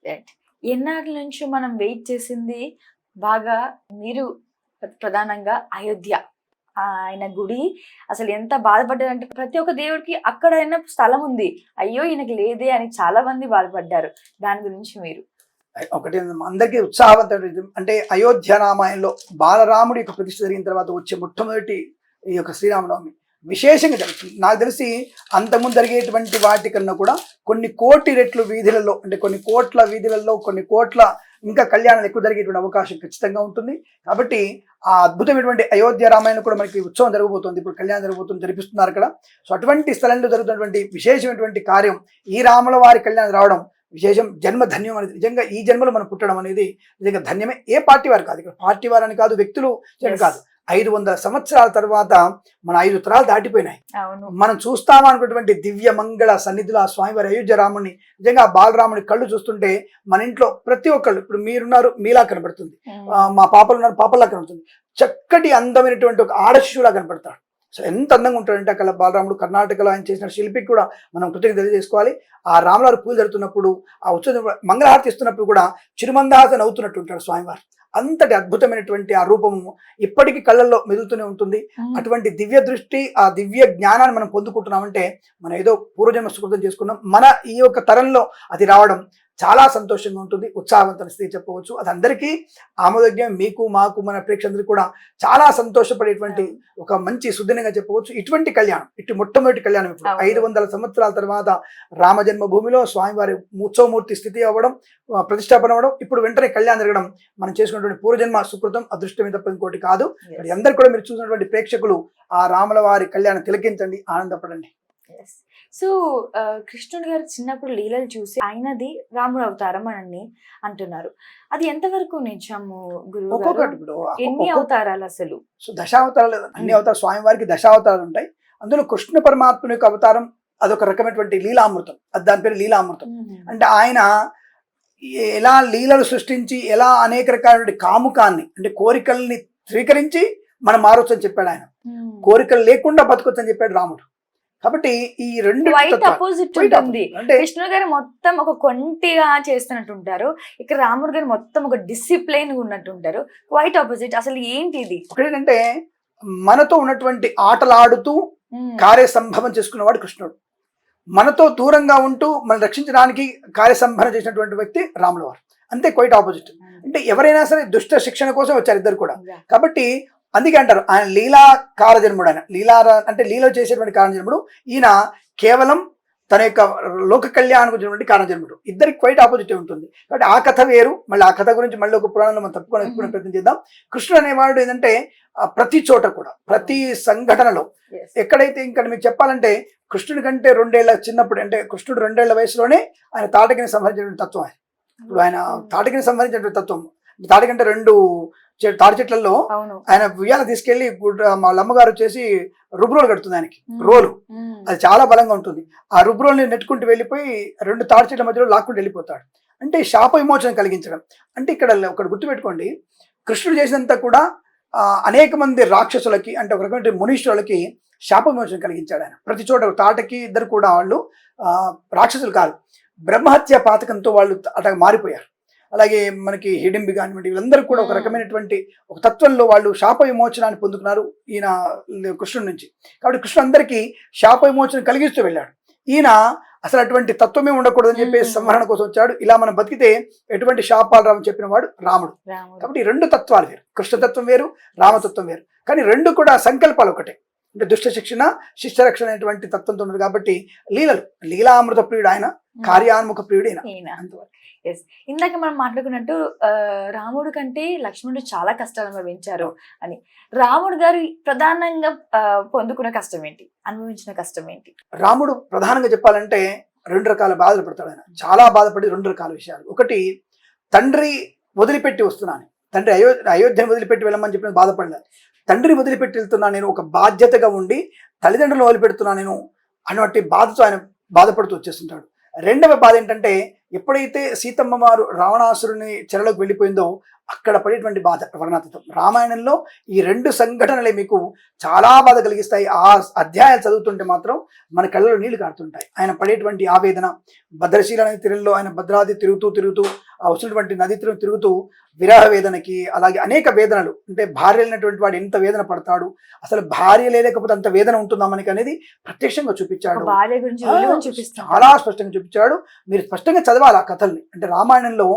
Right. ఎన్నాళ్ళ నుంచి మనం వెయిట్ చేసింది బాగా మీరు ప్రధానంగా అయోధ్య. ఆయన గుడి అసలు ఎంత బాధపడ్డారంటే ప్రతి ఒక్క దేవుడికి అక్కడైనా స్థలం ఉంది. అయ్యో! ఈయనకి లేదే అని చాలా మంది బాధపడ్డారు. దాని గురించి మీరు? ఒకటి అందరికీ ఉత్సాహవంతం. అంటే అయోధ్య రామాయణంలో బాలరాముడి యొక్క ప్రతిష్ఠ జరిగిన తర్వాత వచ్చే మొట్టమొదటి ఈ యొక్క శ్రీరామనవమి విశేషంగా జరుగుతుంది. నాకు తెలిసి అంతకుముందు జరిగేటువంటి వాటి కన్నా కూడా కొన్ని కోటి రెట్లు వీధులలో, అంటే కొన్ని కోట్ల వీధులలో, కొన్ని కోట్ల ఇంకా కళ్యాణాలు ఎక్కువ జరిగేటువంటి అవకాశం ఖచ్చితంగా ఉంటుంది. కాబట్టి ఆ అద్భుతమైనటువంటి అయోధ్య రామాయణం కూడా మనకి ఉత్సవం జరగబోతుంది. ఇప్పుడు కళ్యాణం జరగబోతుంది, జరిపిస్తున్నారు అక్కడ. సో అటువంటి స్థలంలో జరుగుతున్నటువంటి విశేషమైనటువంటి కార్యం ఈ రాముల వారి కళ్యాణం రావడం విశేషం. జన్మ ధన్యం అనేది నిజంగా ఈ జన్మలో మనం పుట్టడం అనేది నిజంగా ధన్యమే. ఏ పార్టీ వారు కాదు, ఇక్కడ పార్టీ వారని కాదు, వ్యక్తులు కాదు. 500 సంవత్సరాల తర్వాత మన 5 తరాలు దాటిపోయినాయి. మనం చూస్తామా అనుకున్నటువంటి దివ్య మంగళ సన్నిధిలో ఆ స్వామివారి అయోధ్య రాముని, నిజంగా ఆ బాలరాముని కళ్ళు చూస్తుంటే మన ఇంట్లో ప్రతి ఒక్కళ్ళు, ఇప్పుడు మీరున్నారు మీలా కనబడుతుంది, మా పాపలు ఉన్నారు పాపలా కనబడుతుంది, చక్కటి అందమైనటువంటి ఒక ఆడశిశువులా కనపడతాడు. సో ఎంత అందంగా ఉంటాడంటే అక్కడ బాలరాముడు. కర్ణాటకలో ఆయన చేసిన శిల్పికి కూడా మనం కృతజ్ఞత తెలియజేసుకోవాలి. ఆ రాములారు పూజ జరుగుతున్నప్పుడు, ఆ ఉత్సవం మంగళహారతి ఇస్తున్నప్పుడు కూడా చిరుమందహాసన అవుతున్నట్టు ఉంటాడు స్వామివారు. అంతటి అద్భుతమైనటువంటి ఆ రూపము ఇప్పటికీ కళ్ళల్లో మెదులుతూనే ఉంటుంది. అటువంటి దివ్య దృష్టి, ఆ దివ్య జ్ఞానాన్ని మనం పొందుకుంటున్నామంటే మనం ఏదో పూర్వజన్మ సుకృతం చేసుకున్నాం. మన ఈ యొక్క తరంలో అది రావడం చాలా సంతోషంగా ఉంటుంది, ఉత్సాహవంతమైన స్థితి చెప్పవచ్చు. అది అందరికీ ఆమోదజ్ఞం, మీకు మాకు మన ప్రేక్షకులందరికీ కూడా చాలా సంతోషపడేటువంటి ఒక మంచి సుదినంగా చెప్పవచ్చు. ఇటువంటి కళ్యాణం, ఇటు మొట్టమొదటి కళ్యాణం ఇప్పుడు 500 సంవత్సరాల తర్వాత రామజన్మభూమిలో స్వామివారి ఉత్సవమూర్తి స్థితి అవ్వడం, ప్రతిష్టాపన అవ్వడం, ఇప్పుడు వెంటనే కళ్యాణం జరగడం మనం చేసుకున్నటువంటి పూర్వజన్మ సుకృతం, అదృష్టమే తప్ప ఇంకోటి కాదు. అందరు కూడా మీరు చూసినటువంటి ప్రేక్షకులు ఆ రాముల వారి కళ్యాణం తిలకించండి, ఆనందపడండి. సో కృష్ణుడు గారు చిన్నప్పుడు లీలలు చూసి ఆయనది రాముడు అవతారం అని అంటున్నారు. అది ఎంతవరకు నిజము గురువు? ఎన్ని అవతారాలు అసలు? సో దశావతారాలు, అన్ని అవతారాలు, స్వామివారికి దశావతారాలు ఉంటాయి. అందులో కృష్ణ పరమాత్మ యొక్క అవతారం అదొక రకమైనటువంటి లీలామృతం. అది దాని పేరు లీలామృతం. అంటే ఆయన ఎలా లీలలు సృష్టించి ఎలా అనేక రకాల కాముకాన్ని, అంటే కోరికల్ని స్వీకరించి మనం మారొచ్చు అని చెప్పాడు ఆయన. కోరికలు లేకుండా బతకొచ్చు అని చెప్పాడు రాముడు. కాబట్టి ఈ రెండు అపోజిట్ ఉంటుంది. కృష్ణుడు గారు మొత్తం ఒక కొంటిగా చేస్తున్నట్టుంటారు, ఇక్కడ రాముడు గారు మొత్తం ఒక డిసిప్లైన్ ఉన్నట్టుంటారు. Quite opposite. అసలు ఏంటి ఇది? ఒకటేంటంటే మనతో ఉన్నటువంటి ఆటలాడుతూ కార్యసంభవం చేసుకున్నవాడు కృష్ణుడు. మనతో దూరంగా ఉంటూ మనం రక్షించడానికి కార్యసంభవం చేసినటువంటి వ్యక్తి రాముల వారు. అంతే, క్వైట్ ఆపోజిట్. అంటే ఎవరైనా సరే దుష్ట శిక్షణ కోసం వచ్చారు ఇద్దరు కూడా. కాబట్టి అందుకే అంటారు ఆయన లీలా కారజన్ముడు. ఆయన లీలా అంటే లీల చేసేటువంటి కారణజన్ముడు. ఈయన కేవలం తన యొక్క లోక కళ్యాణం గురించినటువంటి కారణజన్ముడు. ఇద్దరికి క్వైట్ ఆపోజిట్ ఉంటుంది. కాబట్టి ఆ కథ వేరు. మళ్ళీ ఆ కథ గురించి మళ్ళీ ఒక పురాణంలో మనం తప్పుకునే ప్రయత్నం చేద్దాం. కృష్ణుడు అనేవాడు ఏంటంటే ప్రతి చోట కూడా, ప్రతి సంఘటనలో ఎక్కడైతే, ఇంకా మీకు చెప్పాలంటే కృష్ణుడి కంటే 2 ఏళ్ల చిన్నప్పుడు, అంటే కృష్ణుడు 2 ఏళ్ల వయసులోనే ఆయన తాటకిని సంహరించినటువంటి తత్వం. ఆయన ఇప్పుడు ఆయన తాటకిని సంహరించినటువంటి తత్వం. తాటకంటే 2 తాడి చెట్లలో ఆయన ఉయ్యాల తీసుకెళ్లి మా అమ్మగారు వచ్చేసి రుబ్రోలు కడుతుంది ఆయనకి, రోలు. అది చాలా బలంగా ఉంటుంది. ఆ రుబ్రోల్ని నెట్టుకుంటూ వెళ్ళిపోయి 2 తాడి చెట్ల మధ్యలో లాక్కుంటూ వెళ్ళిపోతాడు. అంటే శాప విమోచన కలిగించడం. అంటే ఇక్కడ ఒకటి గుర్తుపెట్టుకోండి, కృష్ణుడు చేసినంత కూడా అనేక మంది రాక్షసులకి, అంటే ఒక రకమైన మునీశ్వరులకి శాప విమోచన కలిగించాడు ఆయన. ప్రతి చోట తాటకి ఇద్దరు కూడా వాళ్ళు రాక్షసులు కాదు, బ్రహ్మహత్య పాతకంతో వాళ్ళు అట్లా మారిపోయారు. అలాగే మనకి హిడింబి కానివ్వండి, వీళ్ళందరూ కూడా ఒక రకమైనటువంటి ఒక తత్వంలో వాళ్ళు శాప విమోచనాన్ని పొందుకున్నారు ఈయన కృష్ణుడి నుంచి. కాబట్టి కృష్ణుడు అందరికీ శాప విమోచన కలిగిస్తూ వెళ్ళాడు. ఈయన అసలు అటువంటి తత్వమే ఉండకూడదని చెప్పేసి సంహరణ కోసం వచ్చాడు. ఇలా మనం బతికితే ఎటువంటి శాపాలు రావని చెప్పిన వాడు రాముడు. కాబట్టి 2 తత్వాలు వేరు, కృష్ణతత్వం వేరు, రామతత్వం వేరు. కానీ 2 కూడా సంకల్పాలు ఒకటే. అంటే దుష్ట శిక్షణ శిష్ట రక్షణ అనేటువంటి తత్వంతో ఉన్నారు. కాబట్టి లీలామృత ప్రియుడు ఆయన, కార్యాన్ముఖ ప్రియుడు ఆయన. ఇందాక మనం మాట్లాడుకున్నట్టు రాముడు కంటే లక్ష్మణుడు చాలా కష్టాలు అనుభవించారు అని. రాముడు గారు ప్రధానంగా పొందుకున్న కష్టం ఏంటి, అనుభవించిన కష్టం ఏంటి? రాముడు ప్రధానంగా చెప్పాలంటే 2 రకాల బాధలు పడతాడు ఆయన. చాలా బాధపడి 2 రకాల విషయాలు. ఒకటి, తండ్రి వదిలిపెట్టి వస్తున్నాను, తండ్రి అయోధ్యను వదిలిపెట్టి వెళ్ళమని చెప్పిన బాధపడలేదు. తండ్రిని వదిలిపెట్టి వెళ్తున్నా నేను, ఒక బాధ్యతగా ఉండి తల్లిదండ్రులను వదిలిపెడుతున్నా నేను అన్నటువంటి బాధతో ఆయన బాధపడుతూ వచ్చేస్తుంటాడు. రెండవ బాధ ఏంటంటే ఎప్పుడైతే సీతమ్మ వారు రావణాసురుని చెరలోకి వెళ్ళిపోయిందో అక్కడ పడేటువంటి బాధ వర్ణాతీతం. రామాయణంలో ఈ 2 సంఘటనలే మీకు చాలా బాధ కలిగిస్తాయి. ఆ అధ్యాయాలు చదువుతుంటే మాత్రం మన కళ్ళలో నీళ్లు కారుతుంటాయి. ఆయన పడేటువంటి ఆవేదన, భద్రశీల నది తీరంలో ఆయన భద్రాది తిరుగుతూ ఆ వచ్చినటువంటి నది తీరం తిరుగుతూ విరహ వేదనకి, అలాగే అనేక వేదనలు, అంటే భార్య లేనటువంటి వాడు ఎంత వేదన పడతాడు, అసలు భార్య లేకపోతే అంత వేదన ఉంటుందా మనకి అనేది ప్రత్యక్షంగా చూపించాడు. భార్య గురించి విలువను చూపిస్తాడు, చాలా స్పష్టంగా చూపించాడు. మీరు స్పష్టంగా చదవాలి ఆ కథల్ని. అంటే రామాయణంలో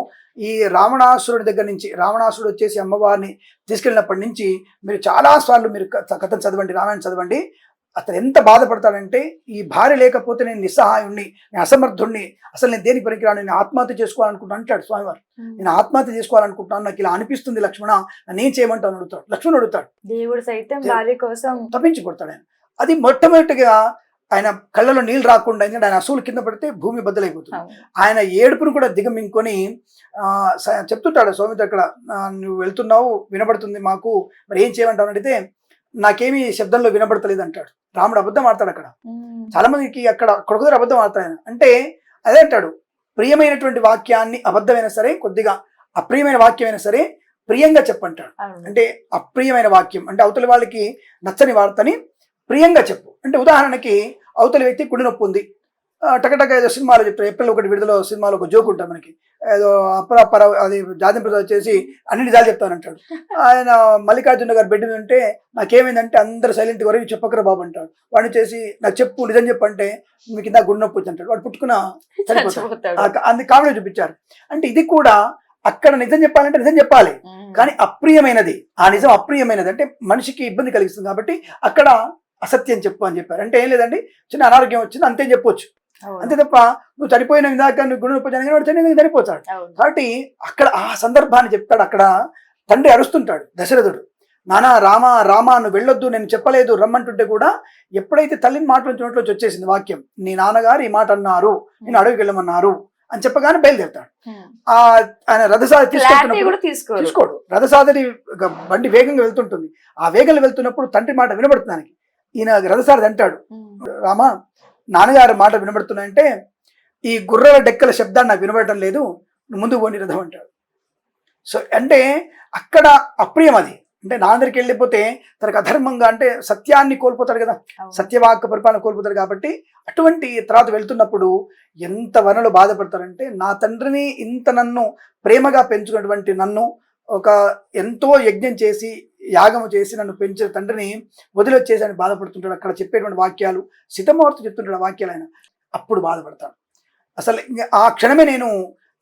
ఈ రావణాసురుడి దగ్గర నుంచి, రావణాసురుడు వచ్చేసి అమ్మవారిని తీసుకెళ్ళినప్పటి నుంచి మీరు చాలా సార్లు మీరు కథను చదవండి, రామాయణం చదవండి. అతను ఎంత బాధపడతాడంటే, ఈ భార్య లేకపోతే నేను నిస్సహాయుణ్ణి, నేను అసమర్థుణ్ణి, అసలు నేను దేనికి పనికిరాను, నేను ఆత్మహత్య చేసుకోవాలనుకుంటున్నాను అంటాడు స్వామివారు. నేను ఆత్మహత్య చేసుకోవాలనుకుంటున్నాను, నాకు ఇలా అనిపిస్తుంది లక్ష్మణ, నన్ను ఏం చేయమంటాను అడుగుతాడు. లక్ష్మణుడు అడుగుతాడు, దేవుడు సైతం భార్య కోసం తప్పించి కొడతాడు ఆయన. అది మొట్టమొదటిగా ఆయన కళ్ళలో నీళ్ళు రాకుండా, ఎందుకంటే ఆయన అసూలు కింద పడితే భూమి బద్దలైపోతుంది. ఆయన ఏడుపును కూడా దిగమింగుకొని చెప్తుంటాడు సౌమిత్ర అక్కడ, నువ్వు వెళ్తున్నావు వినబడుతుంది మాకు, మరి ఏం చేయమంటావు అడిగితే నాకేమీ శబ్దంలో వినబడతలేదు అంటాడు. రాముడు అబద్ధం ఆడతాడు అక్కడ. చాలా మందికి అక్కడ కొడుకుదారు అబద్ధం ఆడతాడు ఆయన. అంటే అదే అంటాడు, ప్రియమైనటువంటి వాక్యాన్ని అబద్ధమైనా సరే, కొద్దిగా అప్రియమైన వాక్యమైనా సరే ప్రియంగా చెప్పంటాడు. అంటే అప్రియమైన వాక్యం అంటే అవతలి వాళ్ళకి నచ్చని వార్తని ప్రియంగా చెప్పు. అంటే ఉదాహరణకి అవతలి వ్యక్తి కుడి నొప్పి ఉంది, టకటక ఏదో సినిమాలో చెప్తారు, ఏప్రిల్ 1 విడుదల సినిమాలో ఒక జోక్ ఉంటుంది మనకి, ఏదో అపరాపర అది జాతిం ప్రసాద్ వచ్చేసి అన్ని నిజాలు చెప్తానంటాడు. ఆయన మల్లికార్జున గారు బెడ్ మీద ఉంటే నాకేమైందంటే అందరు సైలెంట్ వరకు చెప్పకరా బాబు అంటాడు. వాడిని చేసి నాకు చెప్పు నిజం చెప్పంటే మీకు ఇందా గుండె నొప్పి వచ్చి అంటాడు. వాడు పుట్టుకున్న చనిపోతాడు. అది కామెడీ చూపించారు. అంటే ఇది కూడా అక్కడ నిజం చెప్పాలంటే నిజం చెప్పాలి, కానీ అప్రియమైనది, ఆ నిజం అప్రియమైనది అంటే మనిషికి ఇబ్బంది కలిగిస్తుంది కాబట్టి అక్కడ అసత్యం చెప్పు అని చెప్పారు. అంటే ఏం లేదండి, చిన్న అనారోగ్యం వచ్చింది అంతే చెప్పొచ్చు, అంతే తప్ప నువ్వు చనిపోయిన ఇందాక నువ్వు గుండె నొప్పి వాడు చనిపోతాడు. కాబట్టి అక్కడ ఆ సందర్భాన్ని చెప్తాడు. అక్కడ తండ్రి అరుస్తుంటాడు దశరథుడు, నానా రామ రామ నువ్వు వెళ్ళొద్దు, నేను చెప్పలేదు రమ్మంటుంటే కూడా ఎప్పుడైతే తల్లిని మాట నుంచి వచ్చేసింది వాక్యం, నీ నాన్నగారు ఈ మాట అన్నారు, నేను అడవికి వెళ్ళమన్నారు అని చెప్పగానే బయలుదేరుతాడు. ఆయన రథసారి తీసుకోడు. రథసారి బండి వేగంగా వెళ్తుంటుంది. ఆ వేగంగా వెళ్తున్నప్పుడు తండ్రి మాట వినబడుతున్నానికి ఈయన రథసారథి అంటాడు, రామా నాన్నగారు మాట వినబడుతున్నాయంటే ఈ గుర్రాల డెక్కల శబ్దాన్ని నాకు వినబడటం లేదు, ముందుకు పోని రథం అంటాడు. సో అంటే అక్కడ అప్రియం అది. అంటే నా దగ్గరికి వెళ్ళిపోతే తనకు అధర్మంగా, అంటే సత్యాన్ని కోల్పోతాడు కదా, సత్యవాక్య పరిపాలన కోల్పోతాడు. కాబట్టి అటువంటి తర్వాత వెళ్తున్నప్పుడు ఎంత వనలో బాధపడతారంటే, నా తండ్రిని ఇంత నన్ను ప్రేమగా పెంచుకున్నటువంటి నన్ను, ఒక ఎంతో యజ్ఞం చేసి యాగము చేసి నన్ను పెంచిన తండ్రిని వదిలొచ్చేసి అని బాధపడుతుంటాడు. అక్కడ చెప్పేటువంటి వాక్యాలు సీతమ్మవారితో చెప్తుంటాడు వాక్యాలు. ఆయన అప్పుడు బాధపడతాడు. అసలు ఆ క్షణమే నేను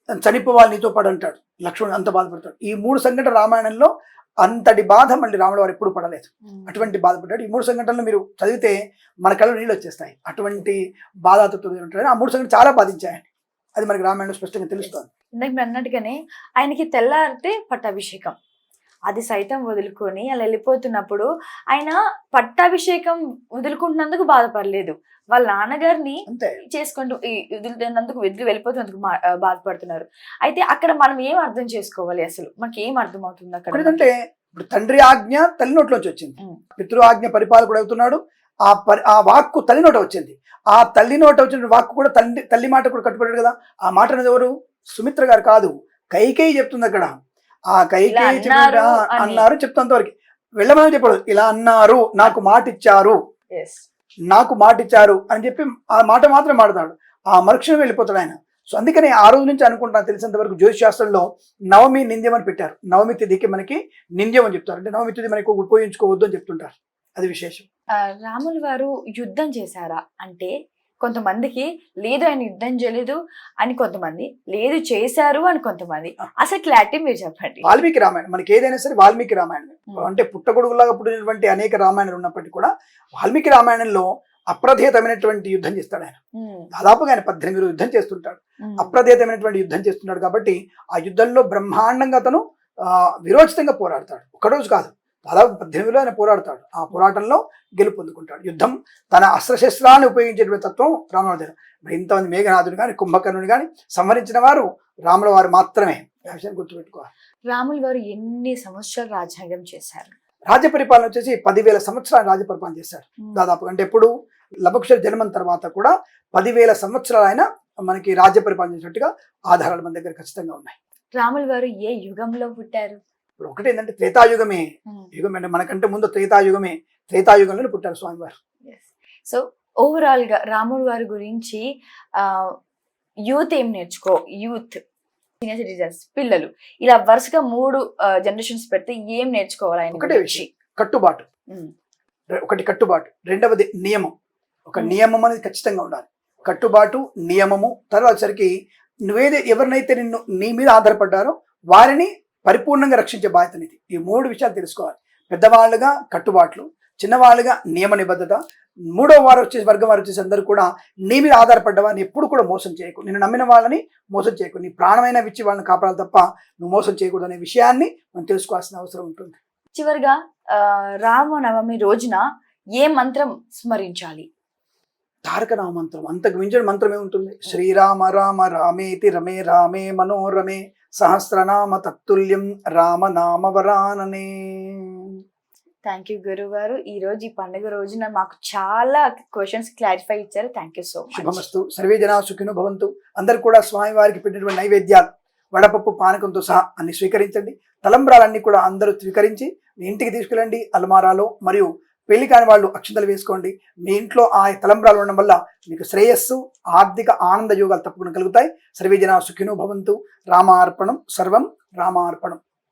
చనిపోవాలి నీతో పాటు అంటాడు. లక్ష్మణుడు అంత బాధపడతాడు. ఈ 3 సంఘటనలు రామాయణంలో అంతటి బాధ మళ్ళీ రాముల వారు ఎప్పుడు పడలేదు. అటువంటి బాధపడ్డాడు. ఈ 3 సంఘటనలు మీరు చదివితే మన కళ్ళు నీళ్ళు వచ్చేస్తాయి. అటువంటి బాధాతతో ఉంటాడు. ఆ 3 సంఘటనలు చాలా బాధించాయండి. అది మనకి రామాయణంలో స్పష్టంగా తెలుస్తుంది. ఇందాక మీరు అన్నట్టుగానే ఆయనకి తెల్లారితే పట్టాభిషేకం, అది సైతం వదులుకొని అలా వెళ్ళిపోతున్నప్పుడు ఆయన పట్టాభిషేకం వదులుకుంటున్నందుకు బాధపడలేదు, వాళ్ళ నాన్నగారిని చేసుకుంటూ వదిలినందుకు వెళ్ళిపోతున్నందుకు బాధపడుతున్నారు. అయితే అక్కడ మనం ఏం అర్థం చేసుకోవాలి, అసలు మనకి ఏం అర్థం అవుతుంది అక్కడ అంటే, ఇప్పుడు తండ్రి ఆజ్ఞ తల్లి నోట్లోంచి వచ్చింది, పితృ ఆజ్ఞ పరిపాలకుడు అవుతున్నాడు, ఆ వాక్కు తల్లి నోట వచ్చింది. ఆ తల్లి నోట వచ్చిన వాక్కు కూడా తల్లి మాట కూడా కట్టుబడ్డాడు కదా. ఆ మాట అనేది ఎవరు? సుమిత్ర గారు కాదు, కైకేయి చెప్తుంది అక్కడ. ఆ కైకేయి అన్నారు చెప్తాంత వరకు, వెళ్ళమని చెప్పాడు. ఇలా అన్నారు, నాకు మాట ఇచ్చారు అని చెప్పి ఆ మాట మాత్రం మాడతాడు. ఆ మరుక్షణం వెళ్ళిపోతాడు ఆయన. సో అందుకని ఆ రోజు నుంచి అనుకుంటాను తెలిసినంత వరకు జ్యోతిష్ శాస్త్రంలో నవమి నింద్యం అని పెట్టారు. నవమి తిథికి మనకి నింద్యం అని చెప్తారు. అంటే నవమి తిథి మనకి ఉపయోగించుకోవద్దు అని చెప్తుంటారు. అది విశేషం. రాములు వారు యుద్ధం చేశారా అంటే, కొంతమందికి లేదు ఆయన యుద్ధం చేయలేదు అని, కొంతమంది లేదు చేశారు అని, కొంతమంది. అసలు క్లారిటీ మీరు చెప్పండి. వాల్మీకి రామాయణం మనకి ఏదైనా సరే వాల్మీకి రామాయణం అంటే పుట్టగొడుగులాగా పుట్టినటువంటి అనేక రామాయణాలు ఉన్నప్పటికీ కూడా వాల్మీకి రామాయణంలో అప్రధేతమైనటువంటి యుద్ధం చేస్తాడు ఆయన. దాదాపుగా ఆయన 18 యుద్ధం చేస్తుంటాడు. అప్రధేతమైనటువంటి యుద్ధం చేస్తున్నాడు కాబట్టి ఆ యుద్ధంలో బ్రహ్మాండంగా అతను విరోచితంగా పోరాడతాడు. ఒకరోజు కాదు, దాదాపు 18లో ఆయన పోరాడతాడు. ఆ పోరాటంలో గెలుపు పొందుకుంటాడు. యుద్ధం తన అస్త్రశస్త్రాన్ని ఉపయోగించేటువంటి తత్వం రాముల దగ్గర. మరి ఇంతమంది మేఘనాథుని కానీ కుంభకర్ణుని కానీ సంహరించిన వారు రాముల వారు మాత్రమే. ఆ విషయాన్ని గుర్తుపెట్టుకోవాలి. రాములు వారు ఎన్ని సంవత్సరాలు రాజ్యాంగం చేశారు? రాజ్య పరిపాలన వచ్చేసి 10,000 సంవత్సరాలు రాజ్య పరిపాలన చేశాడు దాదాపు. అంటే ఎప్పుడు లవకుశ జన్మం తర్వాత కూడా 10,000 సంవత్సరాలు ఆయన మనకి రాజ్య పరిపాలన చేసినట్టుగా ఆధారాలు మన దగ్గర ఖచ్చితంగా ఉన్నాయి. రాములు వారు ఏ యుగంలో పుట్టారు? ఇప్పుడు ఒకటి ఏంటంటే త్రేతాయుగమే. యుగం అంటే మనకంటే ముందు త్రేతాయుగమే. త్రేతాయుగంలోనే పుట్టారు స్వామివారు. సో ఓవరాల్ గా రాముడు వారి గురించి యూత్ ఏం యూత్ సీనియర్ సిటిజన్స్ పిల్లలు ఇలా వరుసగా 3 జనరేషన్స్ పెడితే ఏం నేర్చుకోవాలి ఆయన ఒకటే గురించి? విషయం, కట్టుబాటు. ఒకటి కట్టుబాటు, రెండవది నియమం. ఒక నియమం అనేది ఖచ్చితంగా ఉండాలి. కట్టుబాటు, నియమము. తర్వాత సరికి ఎవరినైతే నీ మీద ఆధారపడ్డారో వారిని పరిపూర్ణంగా రక్షించే బాధ్యత నీది. ఈ 3 విషయాలు తెలుసుకోవాలి. పెద్దవాళ్ళుగా కట్టుబాట్లు, చిన్నవాళ్ళుగా నియమ నిబద్ధత, మూడవ వర్గం వారు వచ్చేసి అందరూ కూడా నీ మీద ఆధారపడ్డ వారిని ఎప్పుడు కూడా మోసం చేయకు. నిన్ను నమ్మిన వాళ్ళని మోసం చేయకు. నీ ప్రాణమైన ఇచ్చి వాళ్ళని కాపాడాలి తప్ప నువ్వు మోసం చేయకూడదు అనే విషయాన్ని మనం తెలుసుకోవాల్సిన అవసరం ఉంటుంది. చివరిగా రామనవమి రోజున ఏ మంత్రం స్మరించాలి? తారక రామ మంత్రం. అంతకు మించిన మంత్రం ఏముంటుంది? శ్రీరామ రామ రామేతి రమే రామే మనోరమే సహస్రనామ తత్తుల్యం రామనామ వరాననే. థ్యాంక్ యూ గురువు గారు. ఈ రోజు ఈ పండుగ రోజున మాకు చాలా క్వశ్చన్స్ క్లారిఫై ఇచ్చారు. Thank you so much. Subhamastu. Survey జనా సుఖినో భవంతు. అందరు కూడా స్వామి వారికి పెట్టినటువంటి నైవేద్యాలు వడపప్పు పానకంతో సహా అన్ని స్వీకరించండి. తలంబ్రాలన్నీ కూడా అందరూ స్వీకరించి మీ ఇంటికి తీసుకెళ్ళండి. అల్మారాలో మరియు పెళ్లి కాని వాళ్ళు అక్షంతలు వేసుకోండి. మీ ఇంట్లో ఆ తలంబ్రాలు ఉండడం వల్ల మీకు శ్రేయస్సు, ఆర్థిక ఆనంద యోగాలు తప్పకుండా కలుగుతాయి. సర్వే జనా సుఖినో భవంతు. రామార్పణం. సర్వం రామార్పణం.